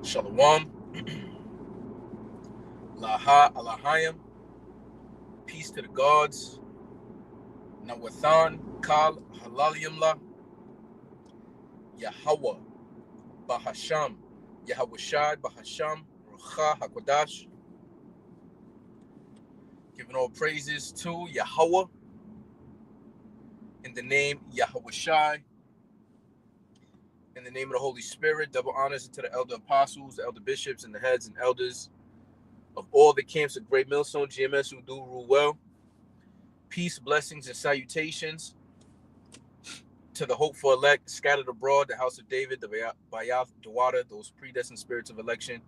Shalom. Laha Alahayim. Peace to the gods. Nawathan Kal Halalyumla. Yahweh Bahasham. Yahweh Shai Bahasham. Rucha HaKodash. Giving all praises to Yahweh in the name Yahweh Shai. In the name of the Holy Spirit, double honors to the elder apostles, the elder bishops, and the heads and elders of all the camps of Great Millstone, GMS, who do rule well. Peace, blessings, and salutations to the hopeful elect, scattered abroad, the house of David, the Bayath, Dawada, those predestined spirits of election,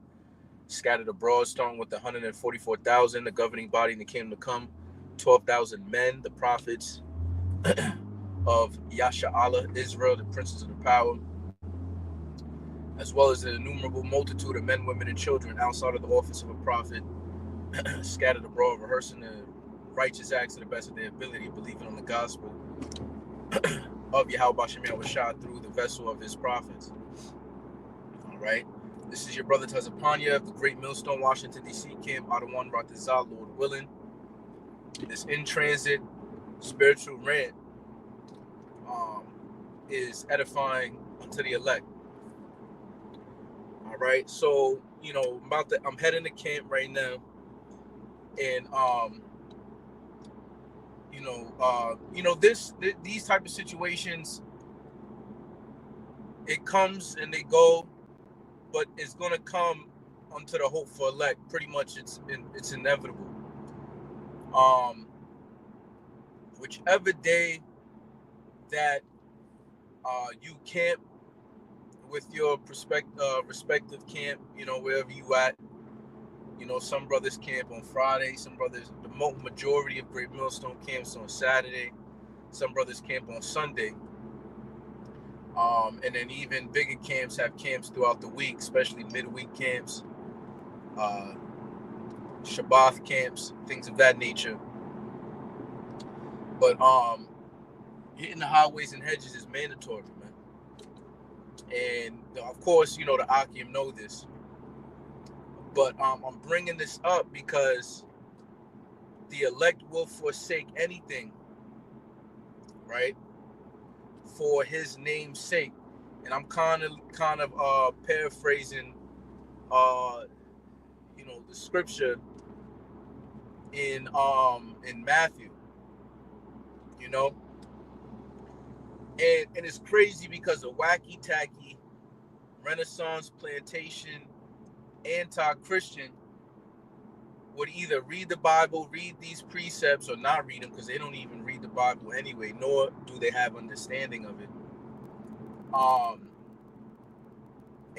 scattered abroad, starting with the 144,000, the governing body in the kingdom to come, 12,000 men, the prophets of Yasha Allah, Israel, the princes of the power, as well as an innumerable multitude of men, women, and children outside of the office of a prophet, scattered abroad, rehearsing the righteous acts to the best of their ability, believing on the gospel of Yahweh Shem Shah through the vessel of his prophets. All right. This is your brother Tazapanya of the Great Millstone, Washington, D.C. camp, Adawan Ratazah, Lord willing. This in-transit spiritual rant is edifying unto the elect. All right, so I'm heading to camp right now, and these type of situations, it comes and they go, but it's gonna come unto the hopeful elect. Pretty much, it's inevitable. Whichever day that you camp with your respective camp, wherever you at. Some brothers camp on Friday. Some brothers, the majority of Great Millstone camps on Saturday. Some brothers camp on Sunday. And then even bigger camps have camps throughout the week, especially midweek camps, Shabbat camps, things of that nature. But hitting the highways and hedges is mandatory, man. And of course, the Akim know this. But I'm bringing this up because the elect will forsake anything, right, for his name's sake. And I'm kind of paraphrasing, the scripture in Matthew, and it's crazy because a wacky tacky Renaissance plantation anti-Christian would either read the Bible, read these precepts, or not read them because they don't even read the Bible anyway, nor do they have understanding of it.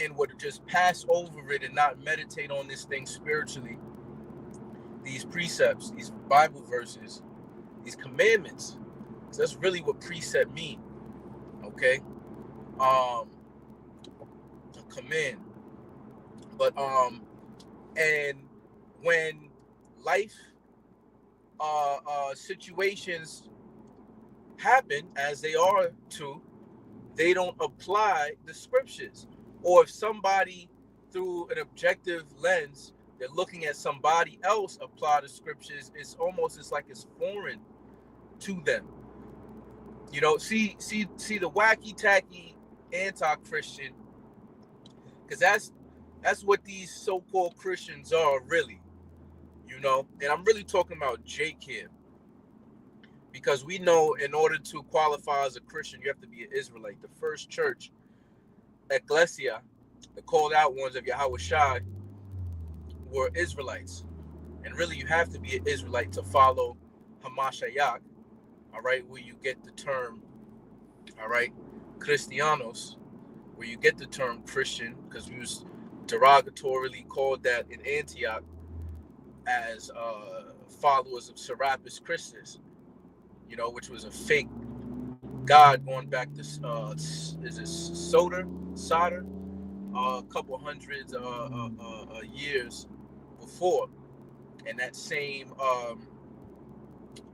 And would just pass over it and not meditate on this thing spiritually. These precepts, these Bible verses, these commandments. So that's really what precept mean. Okay? A command. But and when life situations happen, as they are to, they don't apply the scriptures. Or if somebody, through an objective lens, they're looking at somebody else apply the scriptures, it's like it's foreign to them. See the wacky tacky anti-Christian, because that's what these so-called Christians are, really, and I'm really talking about Jake here, because we know in order to qualify as a Christian, you have to be an Israelite. The first church, Ecclesia, the called out ones of Yahweh Shai, were Israelites, and really you have to be an Israelite to follow Hamashiach, all right, where you get the term, all right, Christianos, where you get the term Christian, because we was derogatorily called that in Antioch as followers of Serapis Christus, which was a fake god going back to Soder, a couple hundreds years before, and that same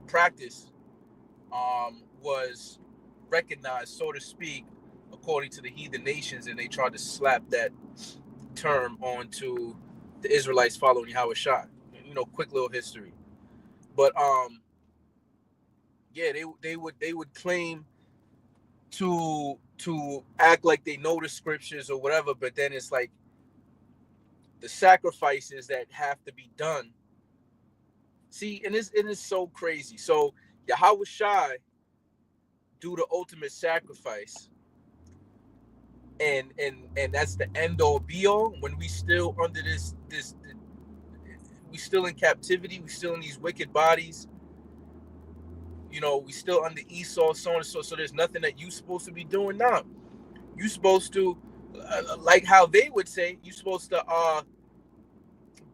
practice was recognized, so to speak, according to the heathen nations, and they tried to slap that term onto the Israelites following Yahweh Shai. Quick little history. But yeah, they would claim to act like they know the scriptures or whatever, but then it's like the sacrifices that have to be done. See, and it's so crazy. So Yahweh Shai do the ultimate sacrifice, and that's the end all be all. When we still under this, we still in captivity, we still in these wicked bodies. We still under Esau, so on and so. So there's nothing that you supposed to be doing now. You supposed to, like how they would say, you supposed to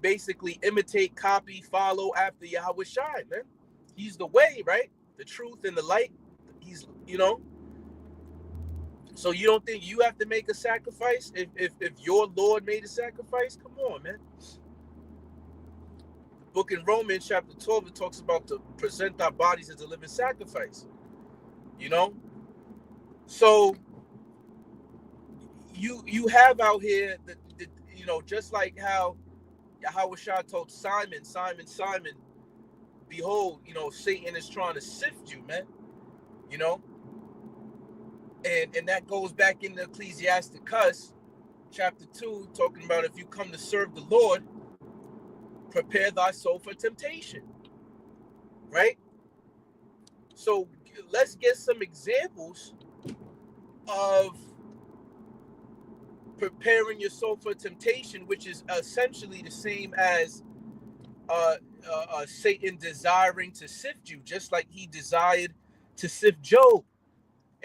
basically imitate, copy, follow after Yahweh Shai, man. He's the way, right? The truth and the light. He's, So you don't think you have to make a sacrifice if your Lord made a sacrifice? Come on, man. The book in Romans chapter 12, it talks about to present our bodies as a living sacrifice. So you have out here the just like how Yahweh Shai told Simon, Simon, behold, Satan is trying to sift you, man. And that goes back into Ecclesiasticus chapter 2, talking about if you come to serve the Lord, prepare thy soul for temptation. Right? So let's get some examples of preparing your soul for temptation, which is essentially the same as Satan desiring to sift you, just like he desired to sift Job.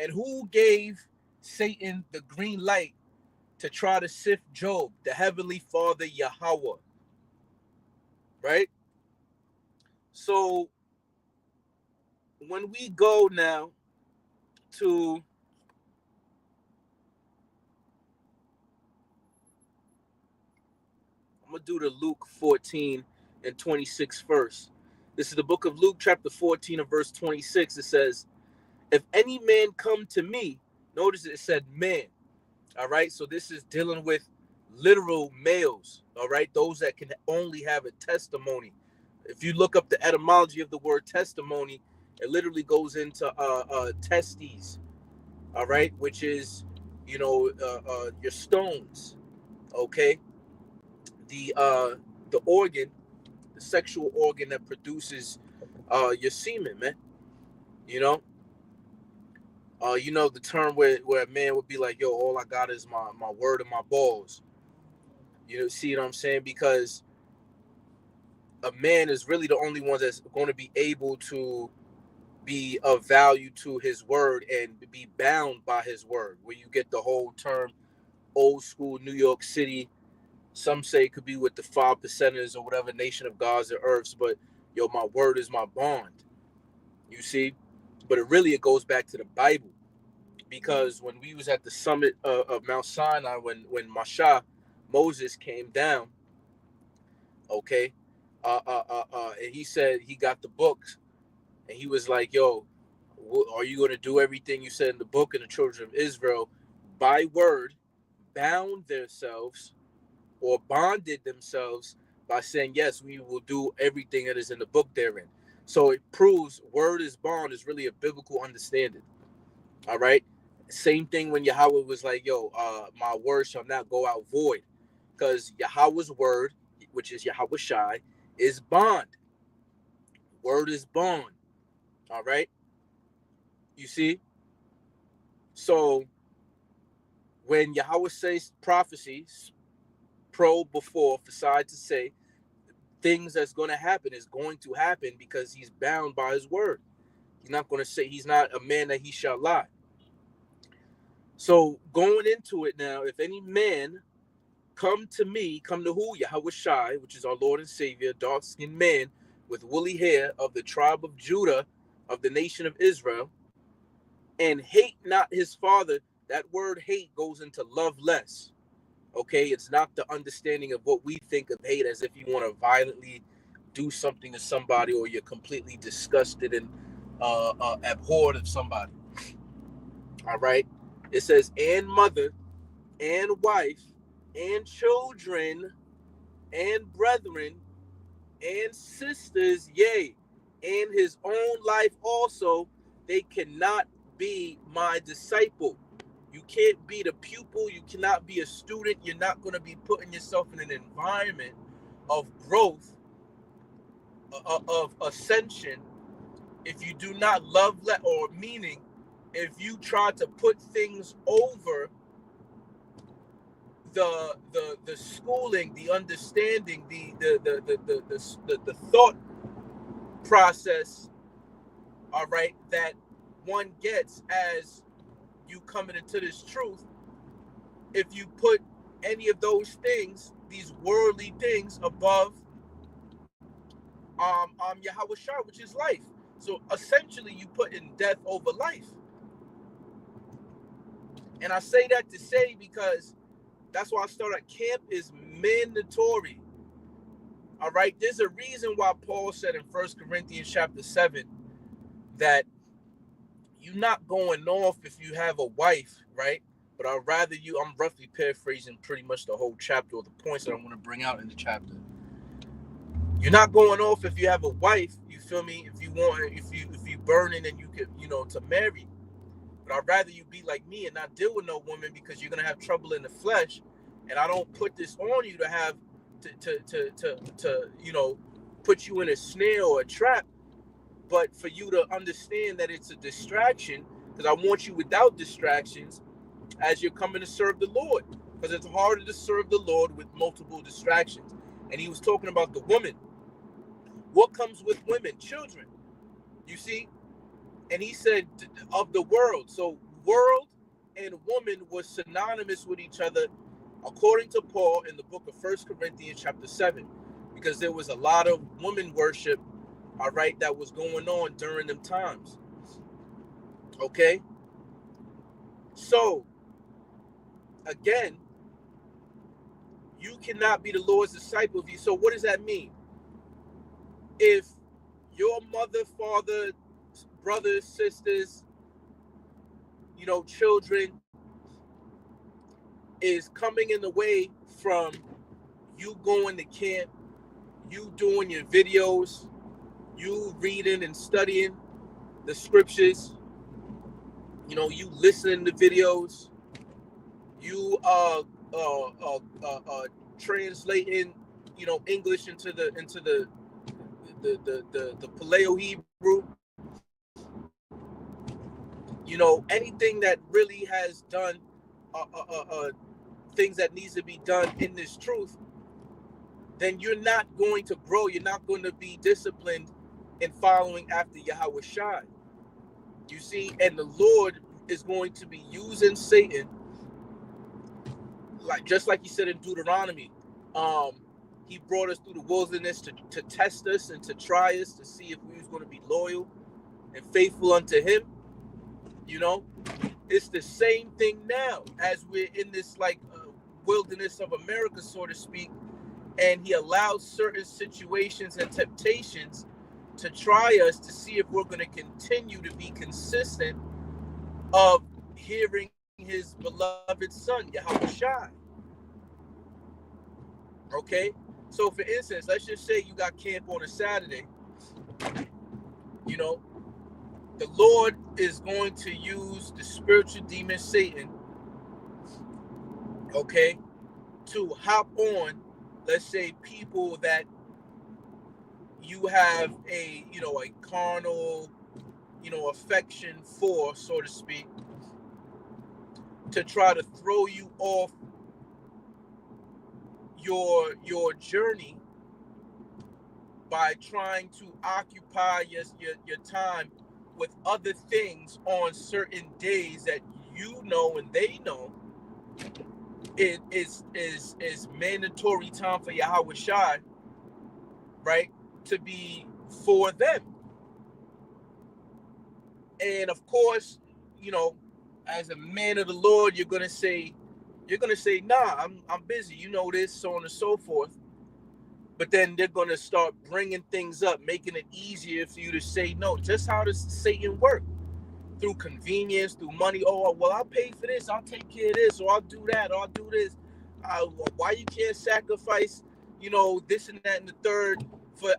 And who gave Satan the green light to try to sift Job? The Heavenly Father, Yahweh. Right? So when we go now to I'm going to do the Luke 14 and 26 first. This is the book of Luke chapter 14 and verse 26. It says, if any man come to me, notice it said man, all right? So this is dealing with literal males, all right? Those that can only have a testimony. If you look up the etymology of the word testimony, it literally goes into testes, all right? Which is, your stones, okay? The organ, the sexual organ that produces your semen, man. The term where a man would be like, yo, all I got is my word and my balls. See what I'm saying? Because a man is really the only one that's going to be able to be of value to his word and be bound by his word, where you get the whole term old school New York City. Some say it could be with the 5%ers or whatever, nation of gods or earths, but yo, my word is my bond. You see? But it goes back to the Bible. Because when we was at the summit of Mount Sinai, when Masha, Moses came down, okay, and he said he got the books, and he was like, yo, are you going to do everything you said in the book? And the children of Israel, by word, bound themselves or bonded themselves by saying, yes, we will do everything that is in the book therein. So it proves word is bond is really a biblical understanding. All right. Same thing when Yahweh was like, yo, my word shall not go out void, because Yahweh's word, which is Yahweh Shai, is bond. Word is bond. All right. You see? So when Yahweh says prophecies, before, beside to say things that's going to happen is going to happen because he's bound by his word. He's not going to say, he's not a man that he shall lie. So going into it now, if any man come to me, come to who? Yahweh Shai, which is our Lord and Savior, dark-skinned man with woolly hair of the tribe of Judah, of the nation of Israel, and hate not his father. That word hate goes into love less. Okay, it's not the understanding of what we think of hate as if you want to violently do something to somebody or you're completely disgusted and abhorred of somebody. All right. It says, and mother, and wife, and children and brethren and sisters, yea, and his own life also, they cannot be my disciple. You can't be the pupil. You cannot be a student. You're not going to be putting yourself in an environment of growth, of ascension, if you do not love, or meaning, if you try to put things over the schooling, the understanding, the thought process, all right, that one gets as you coming into this truth. If you put any of those things, these worldly things, above Yahweh Shai, which is life. So essentially you put in death over life. And I say that to say, because that's why I started camp is mandatory. All right. There's a reason why Paul said in 1 Corinthians chapter 7 that you're not going off if you have a wife, right? But I'd rather you, I'm roughly paraphrasing pretty much the whole chapter, or the points that I want to bring out in the chapter. You're not going off if you have a wife, you feel me? If you want, if you burning and you could, to marry. But I'd rather you be like me and not deal with no woman, because you're gonna have trouble in the flesh. And I don't put this on you to have to put you in a snare or a trap, but for you to understand that it's a distraction, because I want you without distractions as you're coming to serve the Lord, because it's harder to serve the Lord with multiple distractions. And he was talking about the woman. What comes with women? Children. You see? And he said of the world. So world and woman was synonymous with each other, according to Paul in the book of 1 Corinthians chapter 7, because there was a lot of woman worship, all right, that was going on during them times. Okay? So, again, you cannot be the Lord's disciple. So what does that mean? If your mother, father, brothers, sisters, children is coming in the way from you going to camp, you doing your videos, you reading and studying the scriptures, you listening to videos, you translating, English into the Paleo Hebrew, anything that really has done things that needs to be done in this truth, then you're not going to grow. You're not going to be disciplined in following after Yahweh Shai. You see, and the Lord is going to be using Satan, just like he said in Deuteronomy. He brought us through the wilderness to test us and to try us, to see if we was going to be loyal and faithful unto him. It's the same thing now as we're in this wilderness of America, so to speak, and he allows certain situations and temptations to try us to see if we're going to continue to be consistent of hearing his beloved son, Yahweh Shai. Okay? So, for instance, let's just say you got camp on a Saturday. The Lord is going to use the spiritual demon Satan, okay, to hop on, let's say, people that you have a carnal, affection for, so to speak, to try to throw you off your journey by trying to occupy your time with other things on certain days that and they know it is mandatory time for Yahweh Shai, right, to be for them. And of course, as a man of the Lord, you're gonna say, nah, I'm busy, this, so on and so forth. But then they're gonna start bringing things up, making it easier for you to say no. Just how does Satan work? Through convenience, through money. Oh, well, I'll pay for this, I'll take care of this, or I'll do that, or I'll do this. Why you can't sacrifice, this and that and the third for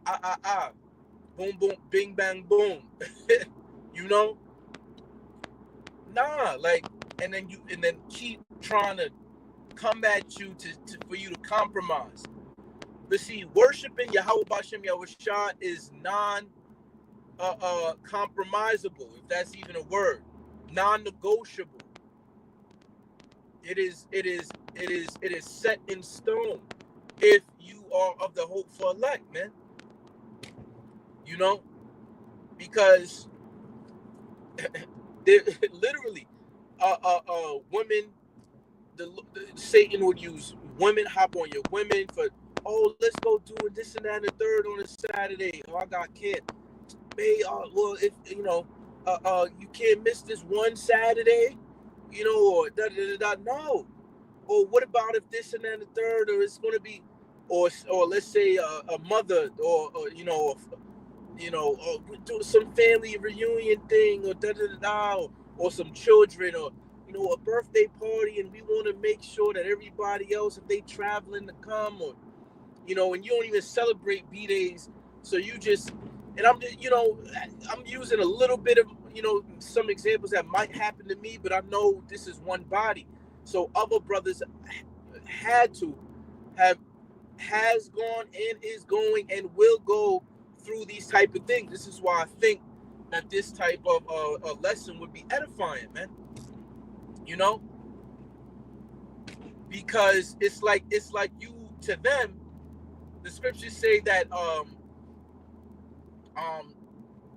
boom boom bing bang boom, you know? Nah, like, and then keep trying to come at you for you to compromise. But see, worshiping Yahweh Bashem Yahushua is compromisable, if that's even a word, non-negotiable. It is set in stone if you are of the hopeful elect, man. Because literally, women, Satan would use women, hop on your women for, oh, let's go do this and that and the third on a Saturday. Oh, I got kids. Well, if you can't miss this one Saturday, or da da da da. No. Or what about if this and that and the third, or it's going to be, or let's say a mother, or do some family reunion thing, or da da da da, or some children, or a birthday party, and we want to make sure that everybody else, if they traveling to come, or and you don't even celebrate B-days, so you just, and I'm using a little bit of some examples that might happen to me, but I know this is one body, so other brothers has gone and is going and will go through these type of things. This is why I think that this type of a lesson would be edifying, man. Because it's like you, to them, the scriptures say that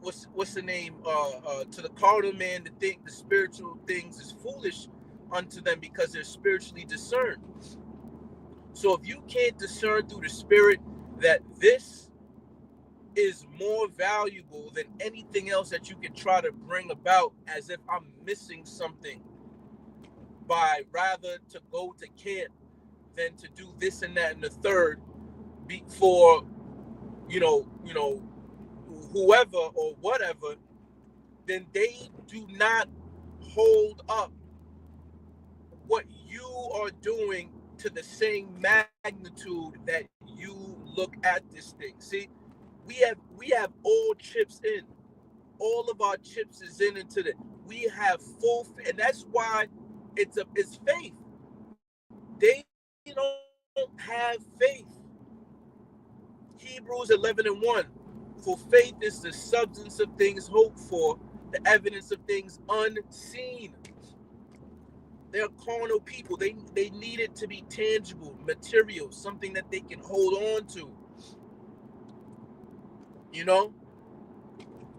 what's the name, to the carnal man to think the spiritual things is foolish unto them, because they're spiritually discerned. So if you can't discern through the spirit that this is more valuable than anything else that you can try to bring about, as if I'm missing something by rather to go to camp than to do this and that and the third for whoever or whatever, then they do not hold up what you are doing to the same magnitude that you look at this thing. See, we have all chips in. All of our chips is into the. We have full, and that's why it's faith. They don't have faith. Hebrews 11:1. For faith is the substance of things hoped for, the evidence of things unseen. They're carnal people. They need it to be tangible, material, something that they can hold on to.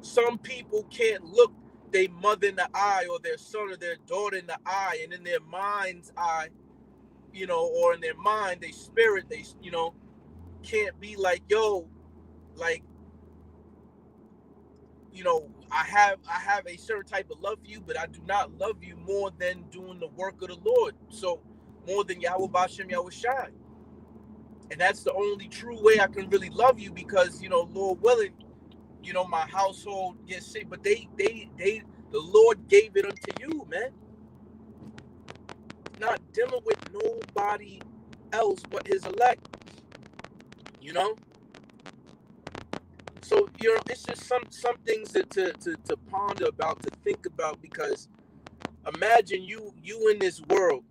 Some people can't look their mother in the eye, or their son or their daughter in the eye, and in their mind's eye, or in their mind, their spirit, they can't be like, yo, like, I have a certain type of love for you, but I do not love you more than doing the work of the Lord. So more than Yahweh Bashem Yahushai. And that's the only true way I can really love you, because Lord willing, my household gets saved. But the Lord gave it unto you, man. Not dealing with nobody else but his elect. So it's just some things to ponder about, to think about, because imagine you in this world,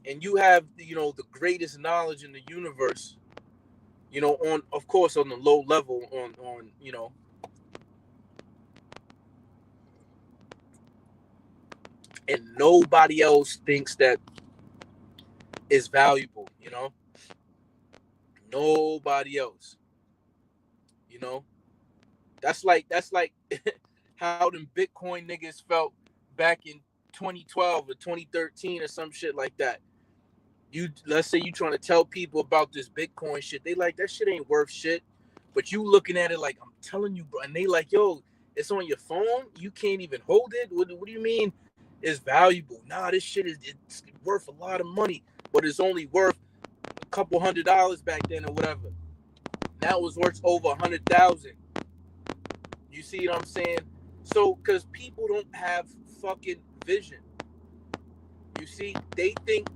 and you have the greatest knowledge in the universe, on, of course, on the low level, on and nobody else thinks that is valuable, nobody else, that's like how them Bitcoin niggas felt back in 2012 or 2013 or some shit like that. Let's say you trying to tell people about this Bitcoin shit, they like, that shit ain't worth shit, but you looking at it like, I'm telling you, bro, and they like, yo, it's on your phone, you can't even hold it. What do you mean it's valuable? Nah, this shit it's worth a lot of money, but it's only worth a couple $100 back then or whatever. Now it was worth over 100,000. You see what I'm saying? So, because people don't have fucking vision. You see, they think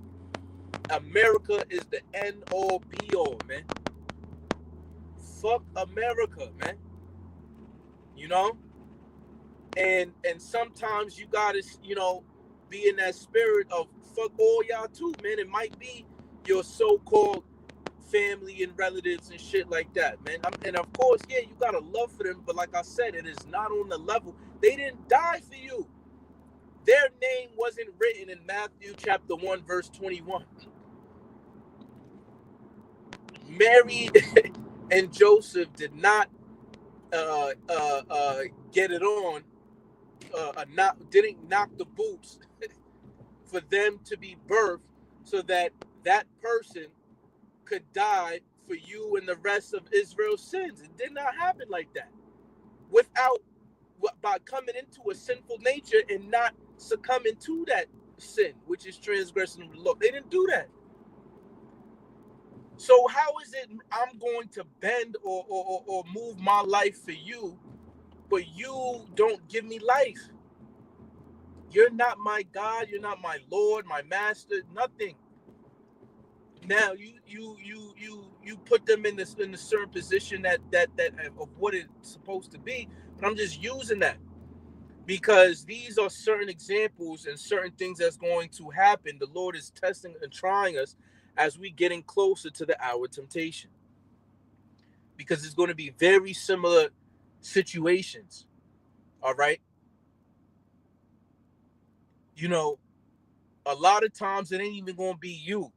America is the end all be all, man. Fuck America, man. You know? And sometimes you gotta, be in that spirit of fuck all y'all too, man. It might be your so-called family and relatives and shit like that, man. And of course, yeah, you got a love for them, but like I said, it is not on the level. They didn't die for you. Their name wasn't written in Matthew chapter 1, verse 21. Mary and Joseph did not get it on, didn't knock the boots for them to be birthed so that that person could die for you and the rest of Israel's sins. It did not happen like that. By coming into a sinful nature and not succumbing to that sin, which is transgressing the law. They didn't do that. So how is it I'm going to bend or move my life for you, but you don't give me life? You're not my God. You're not my Lord, my master. Nothing. Now you put them in a certain position that of what it's supposed to be. But I'm just using that because these are certain examples and certain things that's going to happen. The Lord is testing and trying us as we getting closer to the hour of temptation, because it's going to be very similar situations. All right. A lot of times it ain't even going to be you,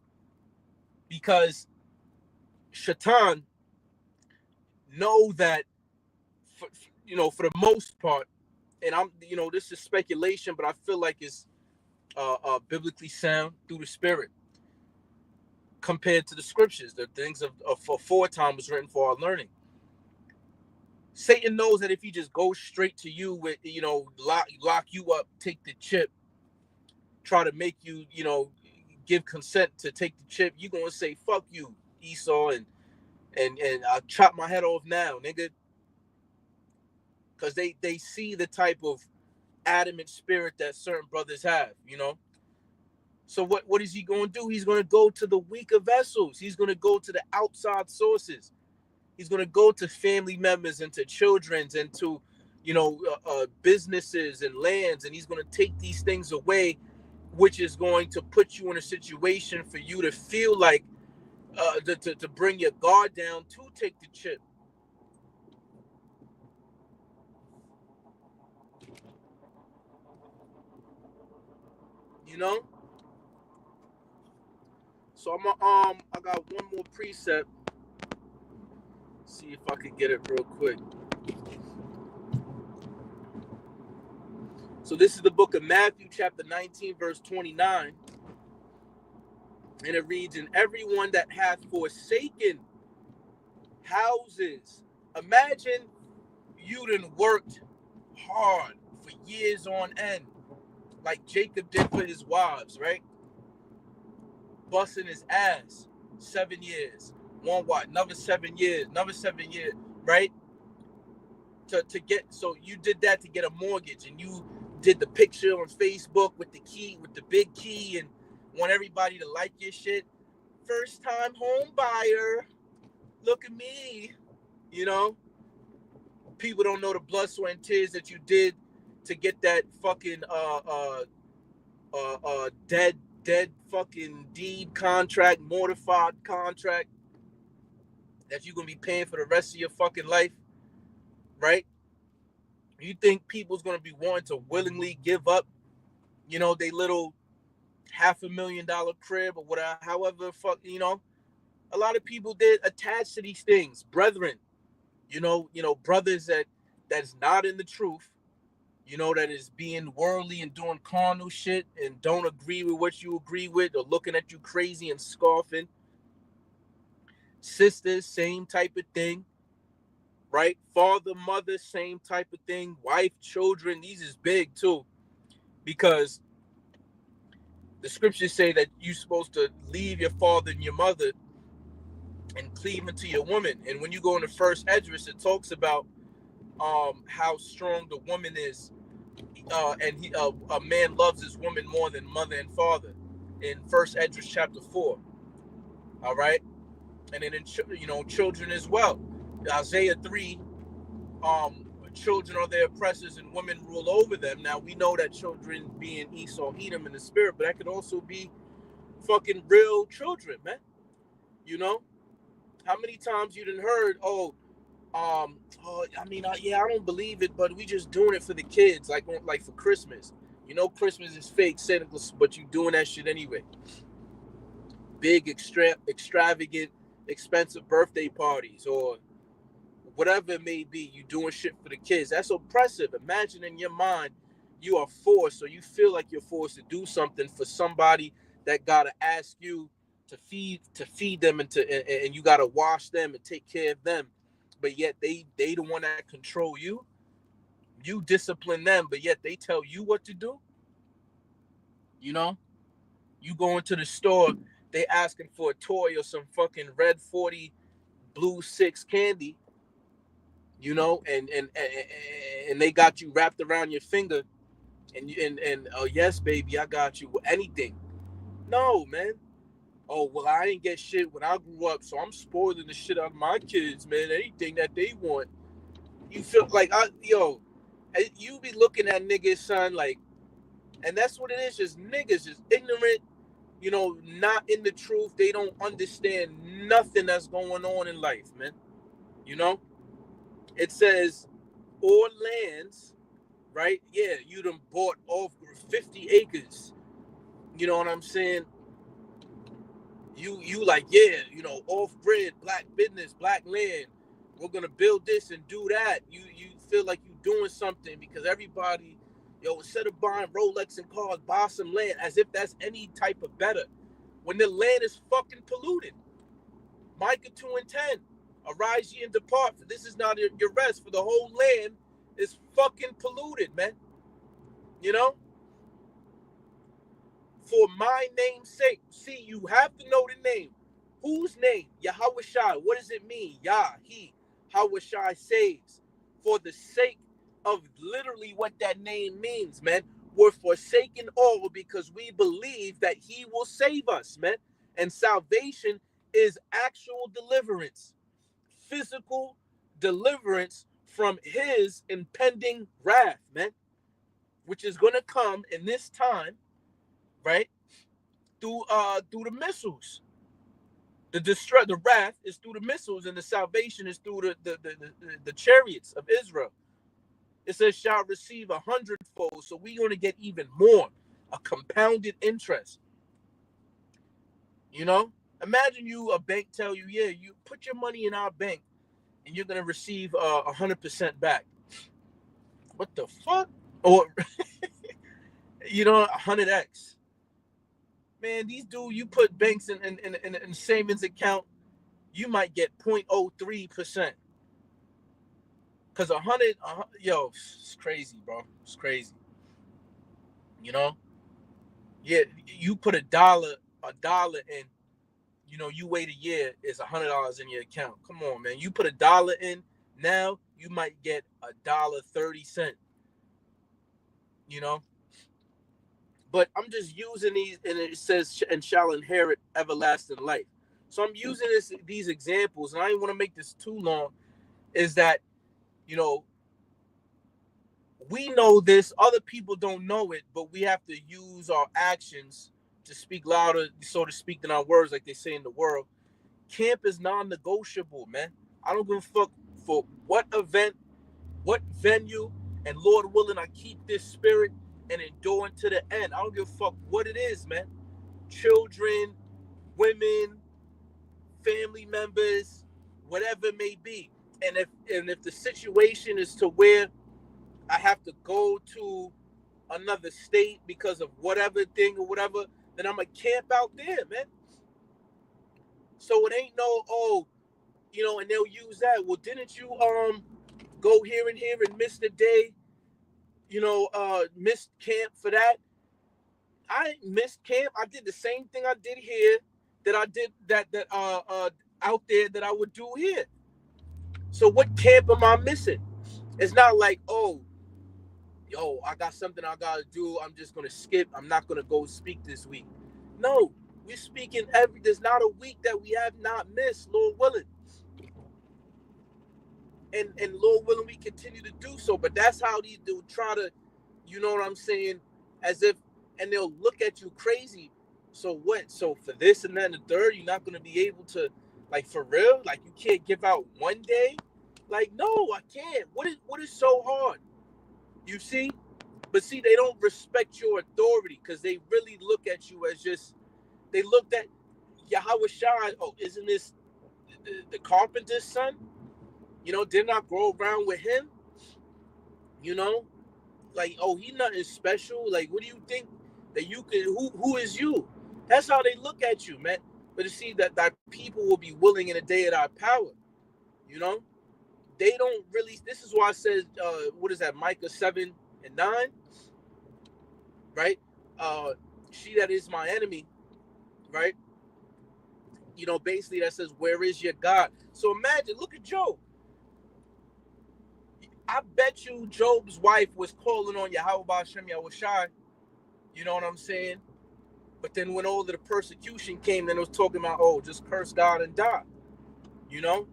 because Shaitan know that for the most part, and I'm this is speculation, but I feel like it's biblically sound through the spirit compared to the scriptures. The things of aforetime was written for our learning. Satan knows that if he just goes straight to you with lock you up, take the chip, try to make you give consent to take the chip, you're gonna say fuck you, Esau, and I'll chop my head off now, nigga. Because they see the type of adamant spirit that certain brothers have, So what is he going to do? He's going to go to the weaker vessels. He's going to go to the outside sources. He's going to go to family members and to children and to, businesses and lands. And he's going to take these things away, which is going to put you in a situation for you to feel like to bring your guard down to take the chip. So I got one more precept. See if I can get it real quick. So this is the book of Matthew, chapter 19, verse 29. And it reads, "And everyone that hath forsaken houses." Imagine you done worked hard for years on end, like Jacob did for his wives, right? Busting his ass 7 years. Another 7 years, right? To get, so you did that to get a mortgage, and you did the picture on Facebook with the key, with the big key, and want everybody to like your shit. First time home buyer. Look at me. People don't know the blood, sweat, and tears that you did to get that fucking dead fucking deed contract, mortified contract that you're gonna be paying for the rest of your fucking life, right? You think people's gonna be wanting to willingly give up, they little $500,000 crib or whatever, however fuck, a lot of people did attach to these things, brethren, brothers that's not in the truth, that is being worldly and doing carnal shit and don't agree with what you agree with, or looking at you crazy and scoffing. Sisters, same type of thing, right? Father, mother, same type of thing. Wife, children, these is big too, because the scriptures say that you're supposed to leave your father and your mother and cleave into your woman. And when you go in the first Esdras, it talks about how strong the woman is, and a man loves his woman more than mother and father. in First Esdras chapter 4. All right, and then in children as well. Isaiah 3, children are their oppressors and women rule over them. Now we know that children being Esau, Edom in the spirit, but that could also be fucking real children, man. You know, how many times you done heard, yeah, I don't believe it, but we just doing it for the kids, like for Christmas. You know, Christmas is fake, Santa Claus, but you doing that shit anyway. Big, extravagant, expensive birthday parties or whatever it may be, you doing shit for the kids. That's oppressive. Imagine in your mind you are forced, or you feel like you're forced to do something for somebody that gotta ask you to feed them and you gotta wash them and take care of them, but yet they the one that control you. You discipline them, but yet they tell you what to do. You know, you go into the store, they asking for a toy or some fucking red 40 blue 6 candy, you know, and they got you wrapped around your finger, and oh yes, baby, I got you with anything. No, man. Oh well, I didn't get shit when I grew up, so I'm spoiling the shit out of my kids, man. Anything that they want, you feel like you be looking at niggas, son, like, and that's what it is, just niggas, just ignorant, you know, not in the truth. They don't understand nothing that's going on in life, man. You know, it says or lands, right? Yeah, you done bought off 50 acres. You know what I'm saying? You like, yeah, you know, off grid, black business, black land. We're gonna build this and do that. You feel like you doing something because everybody, instead of buying Rolex and cars, buy some land, as if that's any type of better. When the land is fucking polluted. Micah 2:10. Arise ye and depart, for this is not your rest, for the whole land is fucking polluted, man. You know? For my name's sake. See, you have to know the name. Whose name? Yahweh Shai. What does it mean? Yah, he. Yahweh Shai saves. For the sake of literally what that name means, man. We're forsaken all because we believe that he will save us, man. And salvation is actual deliverance. Physical deliverance from his impending wrath, man. Which is going to come in this time, right? Through the missiles. The wrath is through the missiles, and the salvation is through the chariots of Israel. It says shall receive 100-fold, so we're going to get even more, a compounded interest. You know, imagine a bank tell you, yeah, you put your money in our bank, and you're going to receive 100% back. What the fuck? Or 100x. Man, these dudes, you put banks in savings account, you might get 0.03%. Because 100, it's crazy, bro. It's crazy. You know? Yeah, you put a dollar in, you wait a year, it's $100 in your account. Come on, man. You put $1 in, now you might get $1.30. You know? But I'm just using these, and it says, and shall inherit everlasting life. So I'm using these examples, and I didn't want to make this too long, is that, we know this, other people don't know it, but we have to use our actions to speak louder, so to speak, than our words, like they say in the world. Camp is non-negotiable, man. I don't give a fuck for what event, what venue, and Lord willing, I keep this spirit and endure to the end. I don't give a fuck what it is, man. Children, women, family members, whatever it may be. And if the situation is to where I have to go to another state because of whatever thing or whatever, then I'm gonna camp out there, man. So it ain't no, and they'll use that. Well, didn't you go here and miss the day, missed camp for that? I missed camp. I did the same thing I did here that I did that out there that I would do here. So what camp am I missing? It's not like, I got something I gotta do, I'm just gonna skip, I'm not gonna go speak this week. No, we're speaking there's not a week that we have not missed, Lord willing. And Lord willing, we continue to do so. But that's how these do try to, you know what I'm saying, as if, and they'll look at you crazy. So what? So for this and then the third, you're not gonna be able to, like, for real? Like, you can't give out one day? Like, no, I can't. What is so hard? You see? But see, they don't respect your authority because they really look at you as just, they looked at Yahweh Shai. Oh, isn't this the carpenter's son? Didn't I grow around with him? You know, like, oh, he nothing special. Like, what do you think that you could? Who is you? That's how they look at you, man. But to see that people will be willing in the day of our power. You know, they don't really. This is why I said, what is that? Micah 7:9, right? Uh, she that is my enemy, right? Basically that says, where is your God? So imagine, look at Job. I bet you Job's wife was calling on Yahweh Ba'Shem Yahweh Shai. You know what I'm saying? But then when all of the persecution came, then it was talking about, oh, just curse God and die. You know?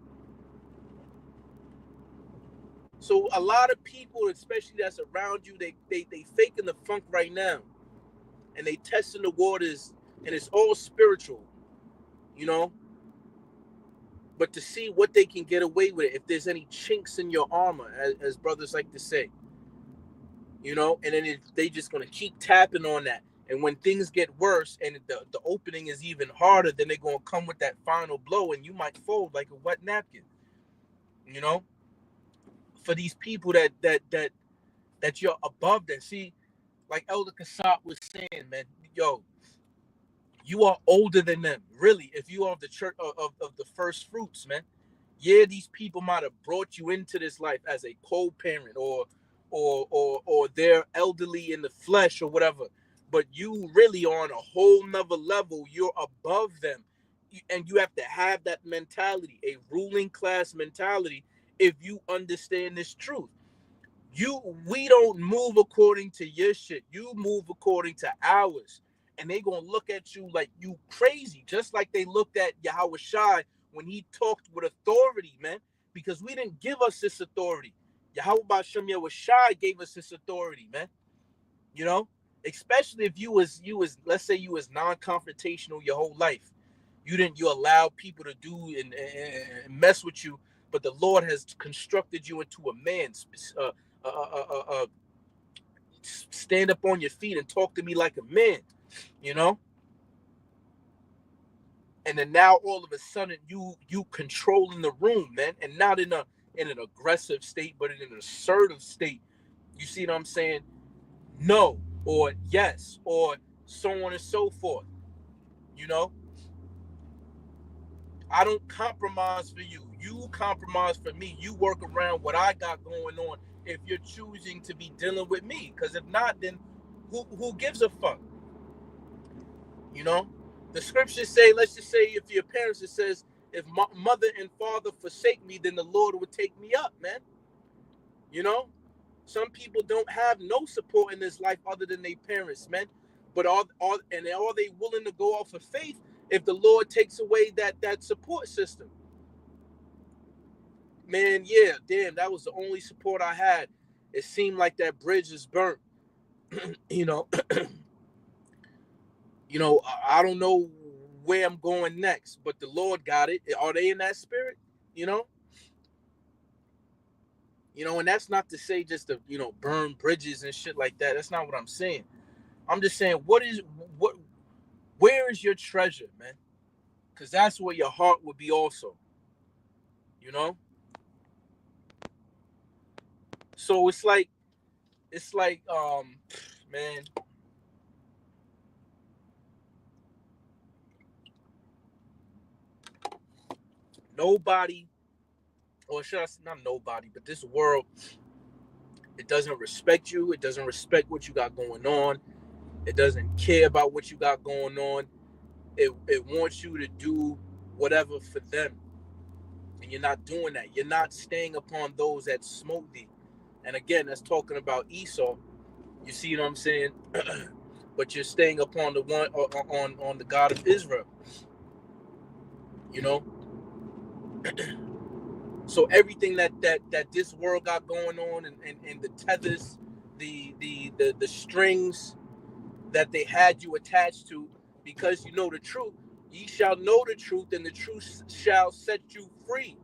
So a lot of people, especially that's around you, they faking the funk right now. And they testing the waters, and it's all spiritual. You know? But to see what they can get away with it, if there's any chinks in your armor, as brothers like to say. And then they just going to keep tapping on that. And when things get worse and the opening is even harder, then they're going to come with that final blow, and you might fold like a wet napkin. For these people that you're above them. See, like Elder Kasab was saying, man, yo, you are older than them. Really, if you are of the church of the first fruits, man. Yeah, these people might have brought you into this life as a co-parent or they're elderly in the flesh or whatever, but you really are on a whole nother level. You're above them, and you have to have that mentality, a ruling class mentality, if you understand this truth. We don't move according to your shit. You move according to ours. And they gonna look at you like you crazy, just like they looked at Yahweh Shai when he talked with authority, man. Because we didn't give us this authority. Yahweh Bashem Yahweh Shai gave us this authority, man. You know, especially if you was let's say you was non-confrontational your whole life. You allow people to do and mess with you, but the Lord has constructed you into a man. Stand up on your feet and talk to me like a man, you know. And then now all of a sudden you controlling the room, man, and not in an aggressive state, but in an assertive state. You see what I'm saying? No, or yes, or so on and so forth. You know, I don't compromise for you. You compromise for me. You work around what I got going on if you're choosing to be dealing with me. Because if not, then who gives a fuck? You know, the scriptures say, let's just say, if your parents, it says, if mother and father forsake me, then the Lord would take me up, man. You know, some people don't have no support in this life other than their parents, man. But are they willing to go off of faith if the Lord takes away that support system? Man, yeah, damn, that was the only support I had. It seemed like that bridge is burnt. you know, I don't know where I'm going next, but the Lord got it. Are they in that spirit? You know, and that's not to say just to burn bridges and shit like that. That's not what I'm saying. I'm just saying, where is your treasure, man? Because that's where your heart would be also. You know, so it's like, man. Nobody, or should I say, not nobody, but this world, it doesn't respect you. It doesn't respect what you got going on. It doesn't care about what you got going on. It wants you to do whatever for them. And you're not doing that. You're not staying upon those that smote thee. And again, that's talking about Esau. You see what I'm saying? but you're staying upon the one on the God of Israel. You know, so everything that this world got going on, and the tethers, the strings that they had you attached to, because you know the truth. Ye shall know the truth, and the truth shall set you free.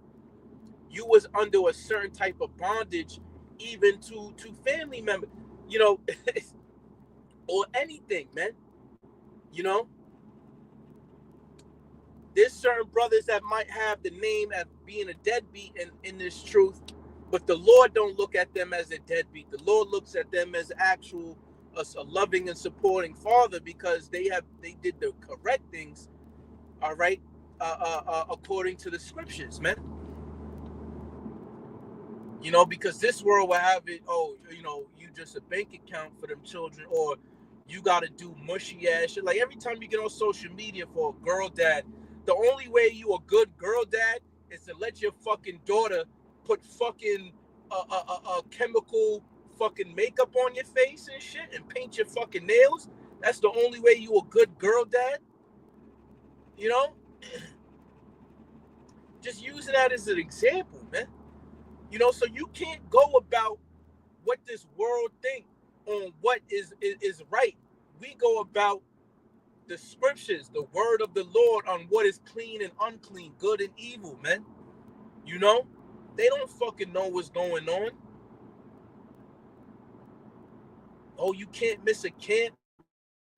You was under a certain type of bondage, even to family members, you know, or anything, man. You know, there's certain brothers that might have the name as being a deadbeat in this truth, but the Lord don't look at them as a deadbeat. The Lord looks at them as actual a loving and supporting father, because they did the correct things, all right, according to the scriptures, man. You know, because this world will have it, oh, you know, you just a bank account for them children, or you got to do mushy ass shit. Like every time you get on social media for a girl dad, the only way you a good girl dad is to let your fucking daughter put fucking chemical fucking makeup on your face and shit, and paint your fucking nails. That's the only way you a good girl dad. You know, just using that as an example, man. You know, so you can't go about what this world think on what is right. We go about the scriptures, the word of the Lord, on what is clean and unclean, good and evil, man. You know, they don't fucking know what's going on. Oh, you can't miss a camp.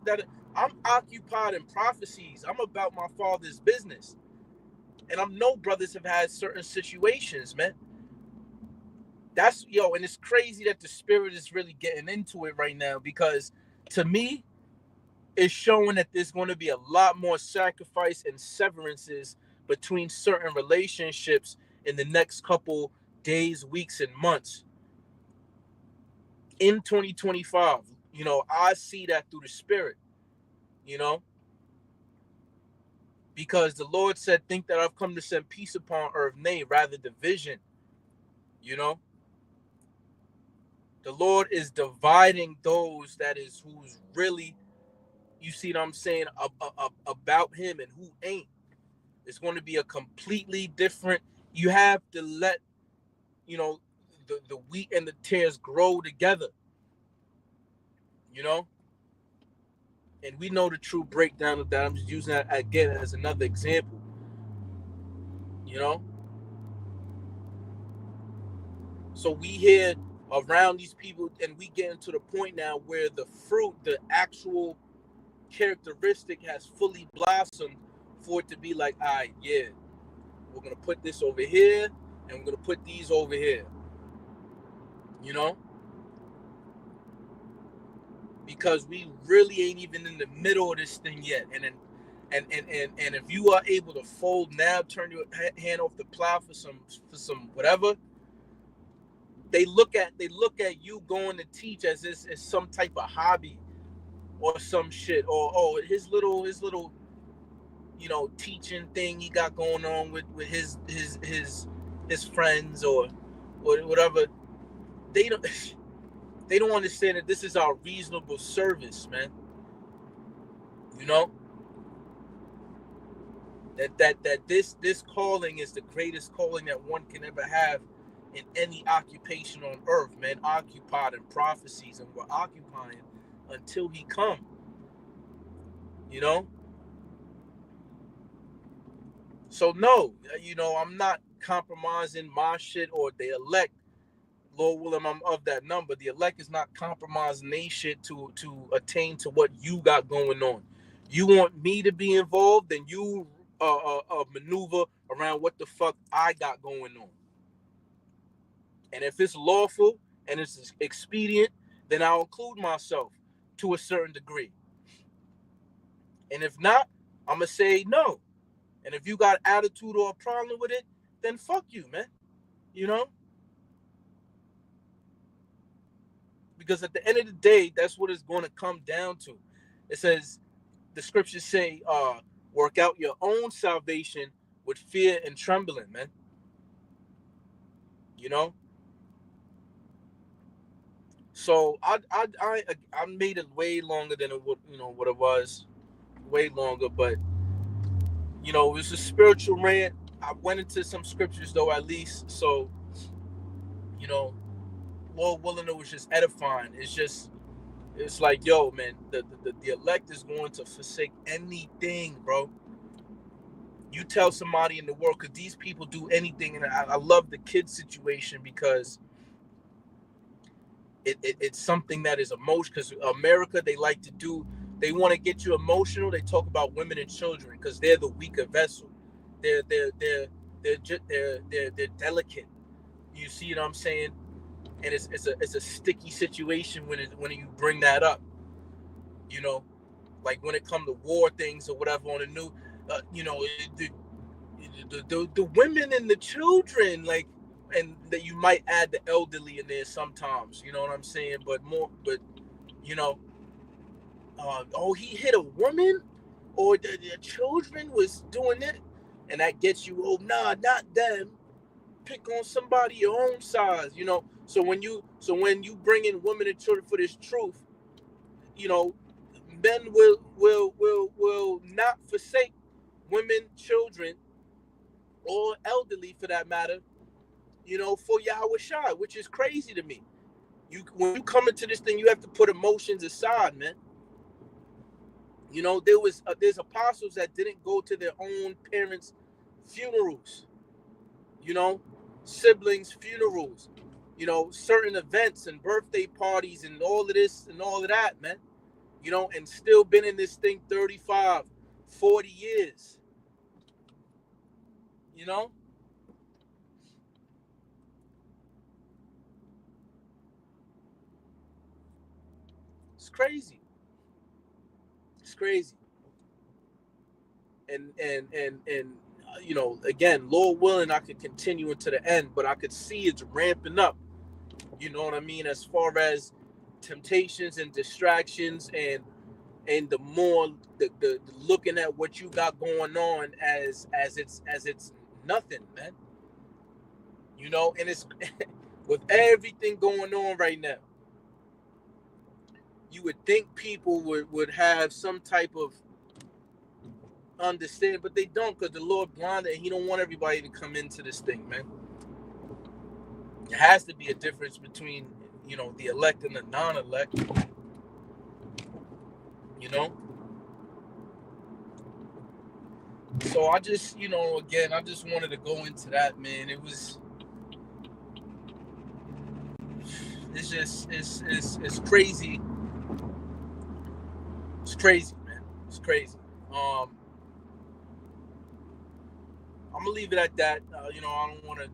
That I'm occupied in prophecies. I'm about my father's business, and I know brothers have had certain situations, man. That's and it's crazy that the spirit is really getting into it right now, because to me, it's showing that there's going to be a lot more sacrifice and severances between certain relationships in the next couple days, weeks, and months in 2025. You know, I see that through the spirit, you know, because the Lord said, think that I've come to send peace upon earth, nay, rather division. You know, the Lord is dividing those that is who's really, you see what I'm saying, about him, and who ain't. It's going to be a completely different. You have to let, you know, the wheat and the tares grow together, you know. And we know the true breakdown of that. I'm just using that again as another example, you know. So we hear around these people, and we get into the point now where the fruit, the actual characteristic, has fully blossomed for it to be like, all right, yeah, we're gonna put this over here, and we're gonna put these over here, you know, because we really ain't even in the middle of this thing yet. And then, and if you are able to fold now, turn your hand off the plow for some whatever, they look at you going to teach as this is some type of hobby or some shit, or his little teaching thing he got going on with his friends, or whatever. They don't they don't understand that this is our reasonable service, man. You know, that this calling is the greatest calling that one can ever have in any occupation on earth, man. Occupied in prophecies, and we're occupying until he come. You know, so no, I'm not compromising my shit or the elect. Lord willing, I'm of that number. The elect is not compromising they shit to attain to what you got going on. You want me to be involved, then you maneuver around what the fuck I got going on. And if it's lawful and it's expedient, then I'll include myself to a certain degree. And if not, I'm gonna say no. And if you got attitude or a problem with it, then fuck you, man. You know? Because at the end of the day, that's what it's going to come down to. It says, the scriptures say, work out your own salvation with fear and trembling, man. You know? So I made it way longer than it would, what it was, way longer. But it was a spiritual rant. I went into some scriptures though, at least. So you know, Lord willing, it was just edifying. It's like, yo, man, the elect is going to forsake anything, bro. You tell somebody in the world, because these people do anything, and I love the kid situation because it's something that is emotion. Because America, they want to get you emotional. They talk about women and children because they're the weaker vessel. They're delicate. You see what I'm saying? And it's a sticky situation when you bring that up. You know, like when it comes to war things or whatever on the new, the women and the children, like, and that you might add the elderly in there sometimes. You know what I'm saying? But you know, oh, he hit a woman, or the children was doing it, and that gets you. Oh, nah, not them. Pick on somebody your own size. So when you bring in women and children for this truth, you know, men will not forsake women, children, or elderly for that matter, for Yahweh Shai, which is crazy to me. When you come into this thing, you have to put emotions aside, man. There's apostles that didn't go to their own parents' funerals, you know, siblings' funerals, certain events and birthday parties and all of this and all of that, man. And still been in this thing 35, 40 years, you know? It's crazy. It's crazy. And again, Lord willing, I could continue into the end, but I could see it's ramping up. You know what I mean? As far as temptations and distractions, and the more the looking at what you got going on as it's nothing, man. And it's with everything going on right now, you would think people would have some type of understanding, but they don't, because the Lord blinded, and He don't want everybody to come into this thing, man. There has to be a difference between the elect and the non-elect. You know. So I just, again, I just wanted to go into that, man. It's crazy. It's crazy, man. It's crazy. I'm gonna leave it at that. I don't want to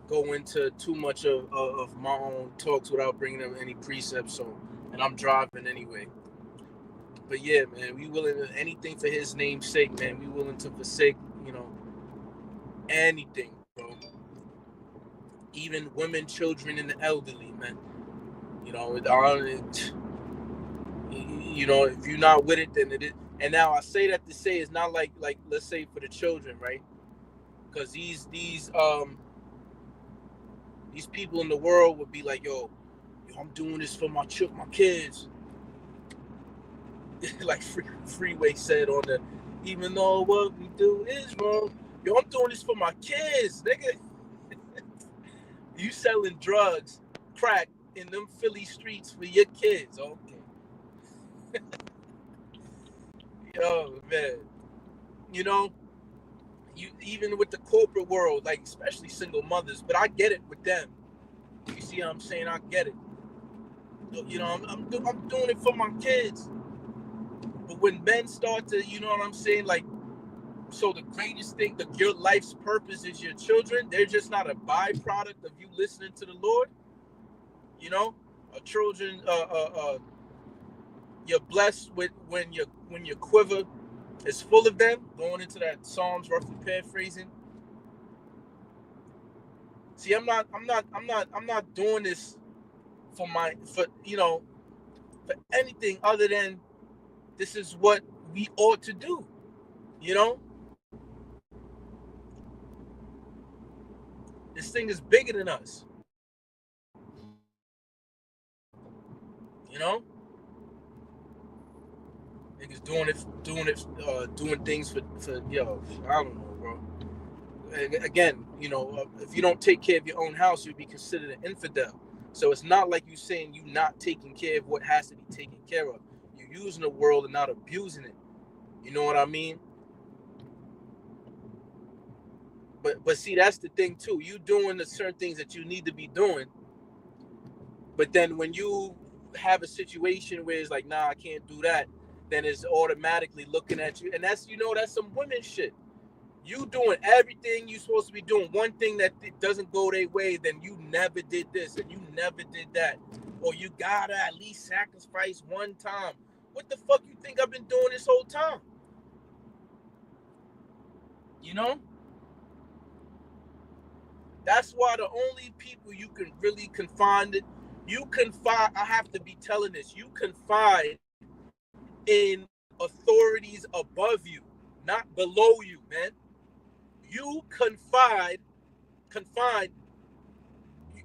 go into too much of my own talks without bringing up any precepts. So, and I'm driving anyway. But yeah, man, we willing to anything for His name's sake, man. We willing to forsake, anything, bro. Even women, children, and the elderly, man. If you're not with it, then it is. And now I say that to say it's not like let's say for the children, right? Because these people in the world would be like, yo, I'm doing this for my kids. Like Freeway said on the, even though what we do is wrong, yo, I'm doing this for my kids, nigga. You selling drugs, crack in them Philly streets for your kids, okay? Yo, man, you even with the corporate world, like especially single mothers, but I get it with them. You see what I'm saying? I get it. I'm doing it for my kids. But when men start to, you know what I'm saying, like, so the greatest thing, your life's purpose is your children. They're just not a byproduct of you listening to the Lord. Children, you're blessed with when your quiver is full of them. Going into that Psalms, roughly paraphrasing. See, I'm not doing this for anything other than this is what we ought to do. This thing is bigger than us. You know, niggas doing things for yo. I don't know, bro. And again, you know, if you don't take care of your own house, you'd be considered an infidel. So it's not like you saying you not taking care of what has to be taken care of. You're using the world and not abusing it. You know what I mean? But see, that's the thing too. You doing the certain things that you need to be doing, but then when you have a situation where it's like, nah, I can't do that, then it's automatically looking at you, and that's, you know, that's some women shit. You doing everything you supposed to be doing. One thing that doesn't go their way, then you never did this and you never did that, or you gotta at least sacrifice one time. What the fuck you think I've been doing this whole time? You know? That's why the only people you can really confide it, I have to be telling this, you confide in authorities above you, not below you, man. You confide,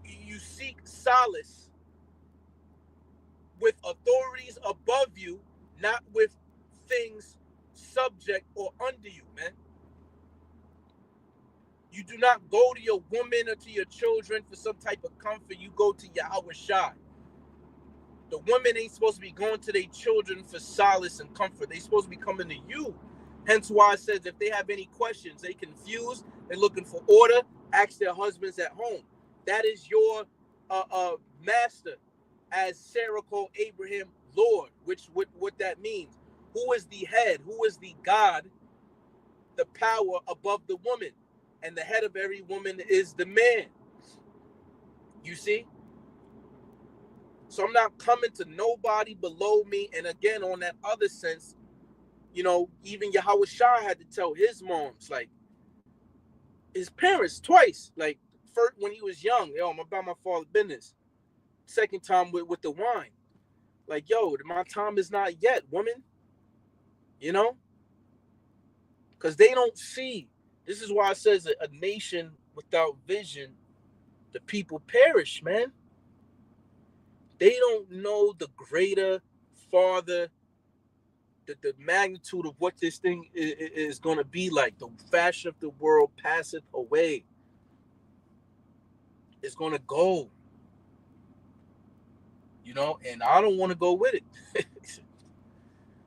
you seek solace with authorities above you, not with things subject or under you, man. You do not go to your woman or to your children for some type of comfort. You go to Yahweh Shai. The women ain't supposed to be going to their children for solace and comfort. They're supposed to be coming to you. Hence why it says if they have any questions, they confused, they're looking for order, ask their husbands at home. That is your master, as Sarah called Abraham Lord, which what that means. Who is the head? Who is the God, the power above the woman? And the head of every woman is the man. You see? So I'm not coming to nobody below me. And again, on that other sense, you know, even Yahweh Shah had to tell his moms, like, his parents twice, like, first when he was young, yo, I'm about my father's business. Second time with the wine. Like, yo, my time is not yet, woman. You know? Because they don't see. This is why it says a nation without vision, the people perish, man. They don't know the greater, farther, the magnitude of what this thing is going to be like. The fashion of the world passeth away. It's going to go. You know, and I don't want to go with it.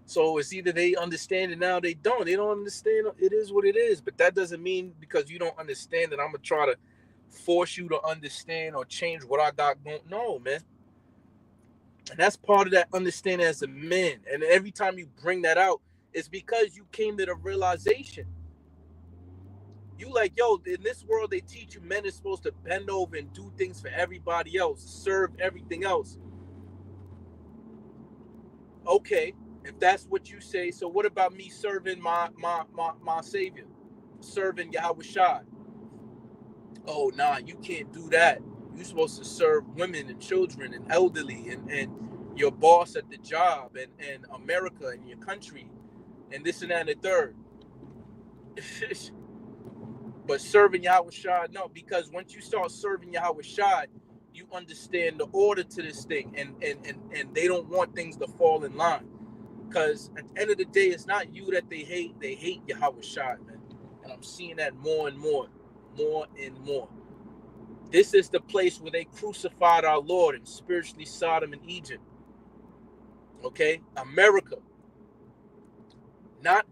So it's either they understand it now, they don't. They don't understand. It is what it is. But that doesn't mean because you don't understand that I'm going to try to force you to understand or change what I got going. No, man. And that's part of that understanding as a man. And every time you bring that out, it's because you came to the realization. You like, yo, in this world, they teach you men are supposed to bend over and do things for everybody else, serve everything else. Okay, if that's what you say, so what about me serving my Savior, serving Yahweh Shai? Oh, nah, you can't do that. You're supposed to serve women and children and elderly and your boss at the job and America and your country and this and that and the third. But serving Yahweh Shai, no, because once you start serving Yahweh Shai, you understand the order to this thing, and they don't want things to fall in line. Because at the end of the day, it's not you that they hate Yahweh Shai, man. And I'm seeing that more and more and more. This is the place where they crucified our Lord and spiritually Sodom and Egypt. Okay? America. Not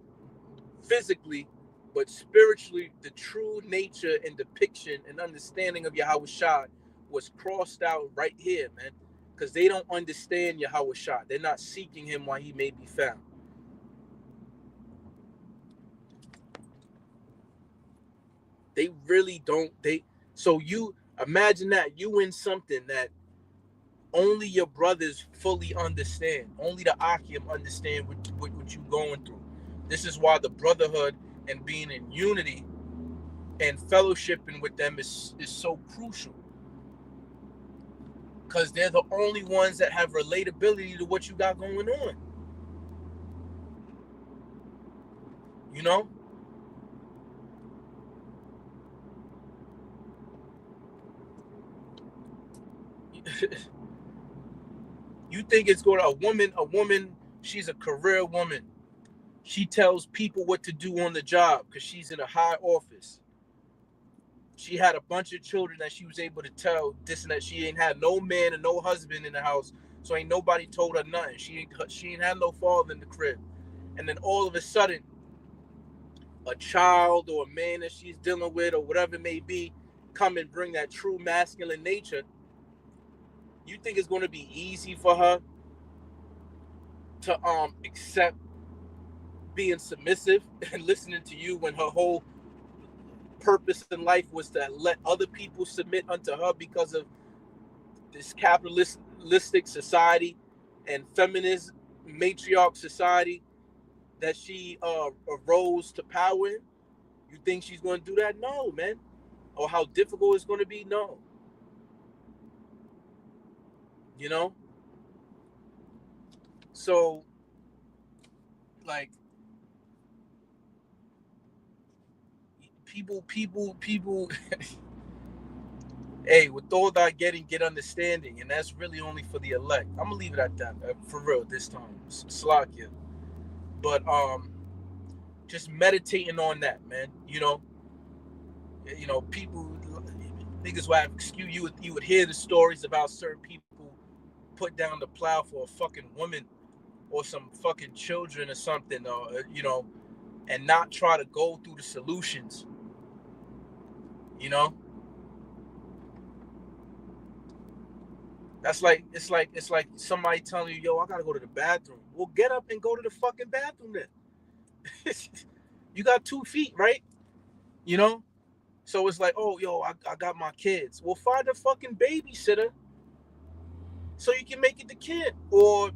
physically, but spiritually, the true nature and depiction and understanding of Yahweh Shai was crossed out right here, man. Because they don't understand Yahweh Shai. They're not seeking him while he may be found. They really don't. So you imagine that you in something that only your brothers fully understand. Only the Akim understand what you're going through. This is why the brotherhood and being in unity and fellowshipping with them is so crucial. Because they're the only ones that have relatability to what you got going on. You know? You think it's going to a woman, she's a career woman. She tells people what to do on the job because she's in a high office. She had a bunch of children that she was able to tell this and that. She ain't had no man and no husband in the house, so ain't nobody told her nothing. She ain't had no father in the crib. And then all of a sudden, a child or a man that she's dealing with or whatever it may be come and bring that true masculine nature. You think it's going to be easy for her to accept being submissive and listening to you when her whole purpose in life was to let other people submit unto her because of this capitalistic society and feminist matriarch society that she arose to power in? You think she's going to do that? No, man. Or how difficult it's going to be? No. You know? So, like, people hey, with all that getting, get understanding, and that's really only for the elect. I'm gonna leave it at that, for real this time. Slakia. But just meditating on that, man. People, niggas would have excuse you would hear the stories about certain people put down the plow for a fucking woman or some fucking children or something, or and not try to go through the solutions. You know, that's like it's like somebody telling you, yo, I gotta go to the bathroom. Well, get up and go to the fucking bathroom then. You got 2 feet, right? You know? So it's like, oh, yo, I got my kids. Well, find a fucking babysitter so you can make it the kid. Or,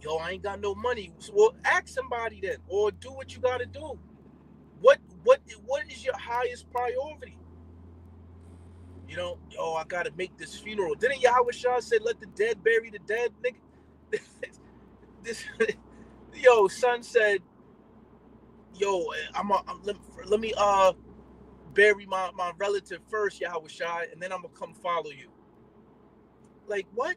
yo, I ain't got no money. Well, ask somebody then. Or do what you gotta do. What is your highest priority? Yo, I gotta make this funeral. Didn't Yahweh Shah say, let the dead bury the dead, nigga? this Yo, son said, yo, let me bury my relative first, Yahweh Shai, and then I'm gonna come follow you. Like, what?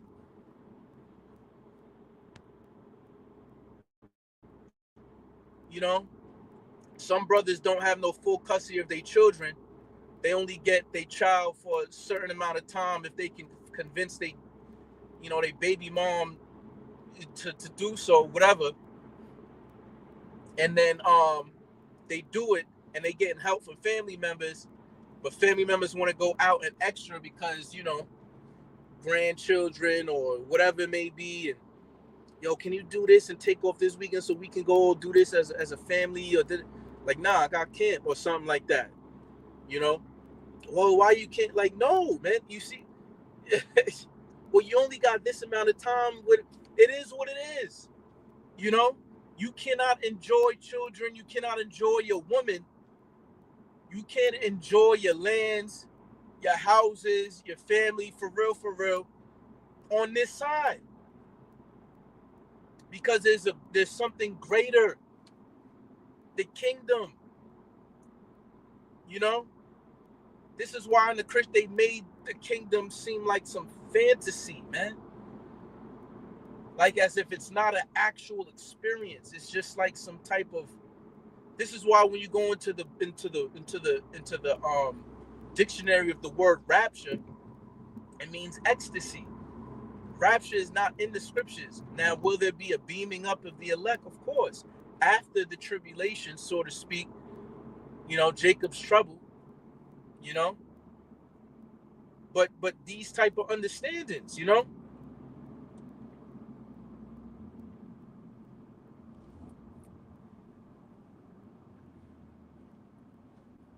Some brothers don't have no full custody of their children. They only get their child for a certain amount of time if they can convince their baby mom to do so, whatever. And then they do it and they getting help from family members, but family members want to go out and extra because grandchildren or whatever it may be, and yo, can you do this and take off this weekend so we can go do this as a family? Or like, nah, I got camp or something like that. Well, why you can't? Like, no, man. You see, well, you only got this amount of time. It is what it is. You know, you cannot enjoy children. You cannot enjoy your woman. You can't enjoy your lands, your houses, your family, for real, on this side, because there's something greater, the kingdom. This is why in the Christian they made the kingdom seem like some fantasy, man. Like as if it's not an actual experience. It's just like some type of. This is why when you go into the dictionary of the word rapture, it means ecstasy. Rapture is not in the scriptures. Now, will there be a beaming up of the elect? Of course. After the tribulation, so to speak, Jacob's trouble, but these type of understandings,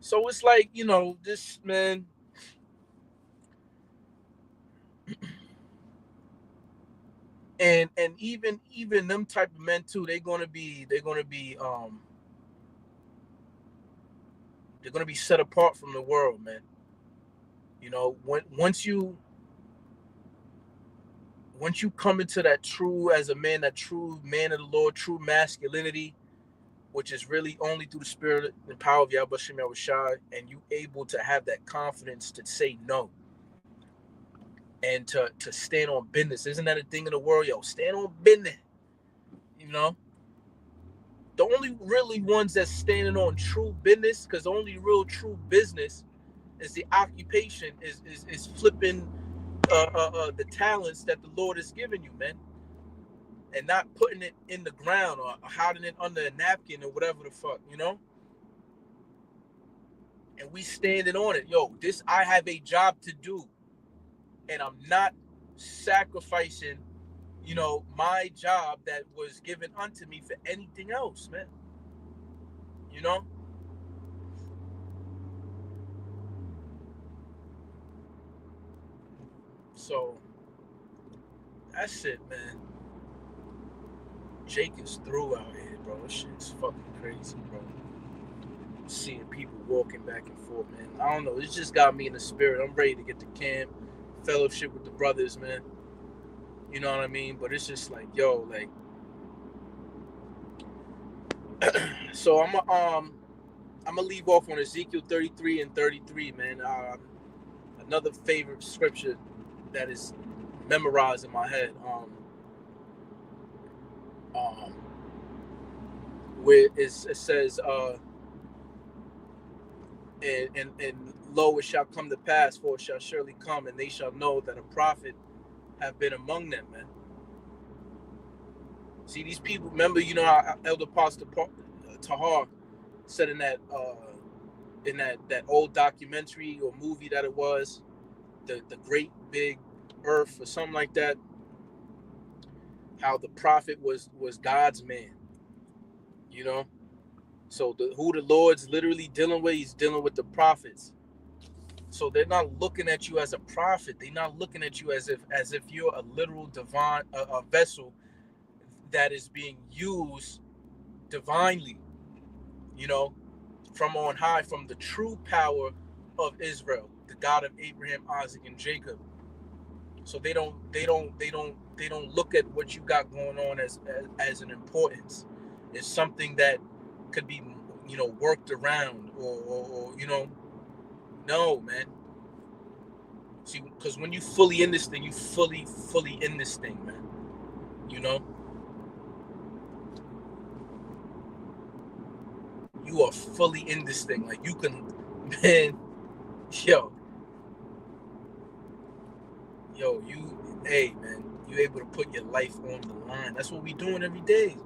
So it's like, this man. And even them type of men too, they're gonna be set apart from the world, man. Once you come into that true as a man, that true man of the Lord, true masculinity, which is really only through the spirit and power of Yahweh Shem Yahweh, and you able to have that confidence to say no. and to stand on business. Isn't that a thing in the world? Yo, stand on business. You know, the only really ones that's standing on true business, because the only real true business is the occupation, is flipping the talents that the Lord has given you, man, and not putting it in the ground or hiding it under a napkin or whatever the fuck, you know. And we standing on it. Yo, this, I have a job to do, and I'm not sacrificing, you know, my job that was given unto me for anything else, man. You know? So that's it, man. Jake is through out here, bro. This shit's fucking crazy, bro. Seeing people walking back and forth, man. I don't know. It's just got me in the spirit. I'm ready to get to camp, fellowship with the brothers, man. You know what I mean? But it's just like, yo, like, so I'm gonna leave off on Ezekiel 33 and 33, man. Another favorite scripture that is memorized in my head. Um, where it says, and lo, it shall come to pass, for it shall surely come, and they shall know that a prophet have been among them, man. See, these people, remember, you know how Elder Pastor Tahar said in that old documentary or movie that it was, the Great Big Earth or something like that, how the prophet was God's man, you know. So who the Lord's literally dealing with, he's dealing with the prophets. So they're not looking at you as a prophet. They're not looking at you as if you're a literal divine, a vessel that is being used divinely, you know, from on high, from the true power of Israel, the God of Abraham, Isaac, and Jacob. So they don't look at what you got going on as an importance. It's something that could be, you know, worked around, or you know. No, man. See, because when you fully in this thing, you fully in this thing, man. You know, you are fully in this thing. Like, you can, man, yo, hey, man, you able to put your life on the line. That's what we doing every day.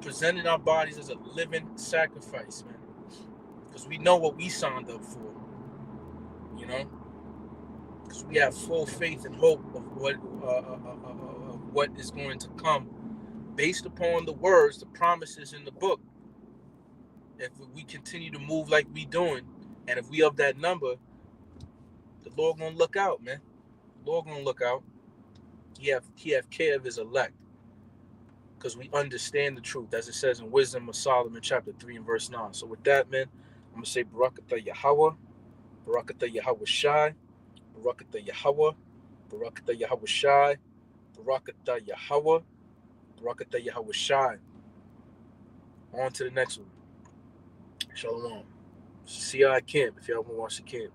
Presenting our bodies as a living sacrifice, man. Because we know what we signed up for. You know, because we have full faith and hope of what is going to come, based upon the words, the promises in the book. If we continue to move like we doing, and if we of that number, the Lord gonna look out, man. The Lord gonna look out. He have care of his elect, because we understand the truth, as it says in Wisdom of Solomon, chapter 3 and verse 9. So with that, man, I'm gonna say Barakatah Yahweh, Barakatah Yahweh Shai, Barakatah Yahweh, Barakatah Yahweh Shai, Barakatah Yahweh, Barakatah Yahweh Shai. On to the next one. Shalom. See y'all at camp if y'all want to watch the camp.